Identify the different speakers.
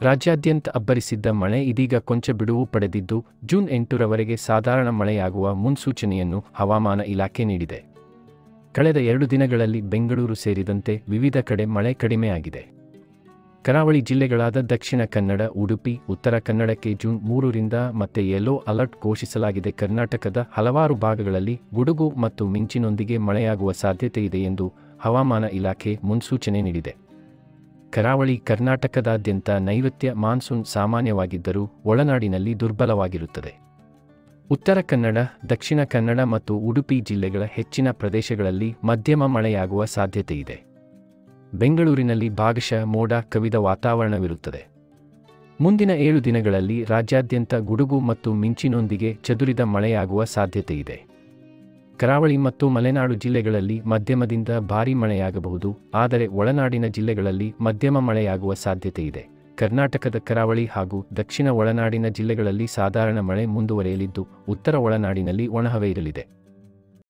Speaker 1: ರಾಜ್ಯಾದ್ಯಂತ ಅಬ್ಬರಿಸಿದ್ದ ಮಳೆ ಇದೀಗ ಕೊಂಚ ಬಿಡುವು ಪಡೆದಿದ್ದು, ಜೂನ್ 8ರವರೆಗೆ ಸಾಧಾರಣ ಮಳೆಯಾಗುವ ಮುನ್ಸೂಚನೆಯನ್ನು ಹವಾಮಾನ ಇಲಾಖೆ ನೀಡಿದೆ. ಕಳೆದ 2 ದಿನಗಳಲ್ಲಿ ಬೆಂಗಳೂರು ಸೇರಿದಂತೆ ವಿವಿಧ ಕಡೆ ಮಳೆ ಕಡಿಮೆಯಾಗಿದೆ. ಕರಾವಳಿ ಜಿಲ್ಲೆಗಳಾದ ದಕ್ಷಿಣ ಕನ್ನಡ, ಉಡುಪಿ, ಉತ್ತರ ಕನ್ನಡಕ್ಕೆ ಜೂನ್ 3ರಿಂದ ಮತ್ತೆ ಯೆಲ್ಲೋ ಅಲರ್ಟ್ ಘೋಷಿಸಲಾಗಿದೆ. ಕರ್ನಾಟಕದ ಹಲವಾರು ಭಾಗಗಳಲ್ಲಿ ಗುಡುಗು ಮತ್ತು ಮಿಂಚಿನೊಂದಿಗೆ ಮಳೆಯಾಗುವ ಸಾಧ್ಯತೆಯಿದೆ ಎಂದು ಹವಾಮಾನ ಇಲಾಖೆ ಮುನ್ಸೂಚನೆ ನೀಡಿದೆ. ಕರಾವಳಿ ಕರ್ನಾಟಕದಾದ್ಯಂತ ನೈಋತ್ಯ ಮಾನ್ಸೂನ್ ಸಾಮಾನ್ಯವಾಗಿದ್ದರೂ ಒಳನಾಡಿನಲ್ಲಿ ದುರ್ಬಲವಾಗಿರುತ್ತದೆ. ಉತ್ತರ ಕನ್ನಡ, ದಕ್ಷಿಣ ಕನ್ನಡ ಮತ್ತು ಉಡುಪಿ ಜಿಲ್ಲೆಗಳ ಹೆಚ್ಚಿನ ಪ್ರದೇಶಗಳಲ್ಲಿ ಮಧ್ಯಮ ಮಳೆಯಾಗುವ ಸಾಧ್ಯತೆಯಿದೆ. ಬೆಂಗಳೂರಿನಲ್ಲಿ ಭಾಗಶಃ ಮೋಡ ಕವಿದ ವಾತಾವರಣವಿರುತ್ತದೆ. ಮುಂದಿನ 7 ದಿನಗಳಲ್ಲಿ ರಾಜ್ಯಾದ್ಯಂತ ಗುಡುಗು ಮತ್ತು ಮಿಂಚಿನೊಂದಿಗೆ ಚದುರಿದ ಮಳೆಯಾಗುವ ಸಾಧ್ಯತೆಯಿದೆ. ಕರಾವಳಿ ಮತ್ತು ಮಲೆನಾಡು ಜಿಲ್ಲೆಗಳಲ್ಲಿ ಮಧ್ಯಮದಿಂದ ಭಾರೀ ಮಳೆಯಾಗಬಹುದು, ಆದರೆ ಒಳನಾಡಿನ ಜಿಲ್ಲೆಗಳಲ್ಲಿ ಮಧ್ಯಮ ಮಳೆಯಾಗುವ ಸಾಧ್ಯತೆಯಿದೆ. ಕರ್ನಾಟಕದ ಕರಾವಳಿ ಹಾಗೂ ದಕ್ಷಿಣ ಒಳನಾಡಿನ ಜಿಲ್ಲೆಗಳಲ್ಲಿ ಸಾಧಾರಣ ಮಳೆ ಮುಂದುವರಿಯಲಿದ್ದು, ಉತ್ತರ ಒಳನಾಡಿನಲ್ಲಿ ಒಣಹವೆ ಇರಲಿದೆ.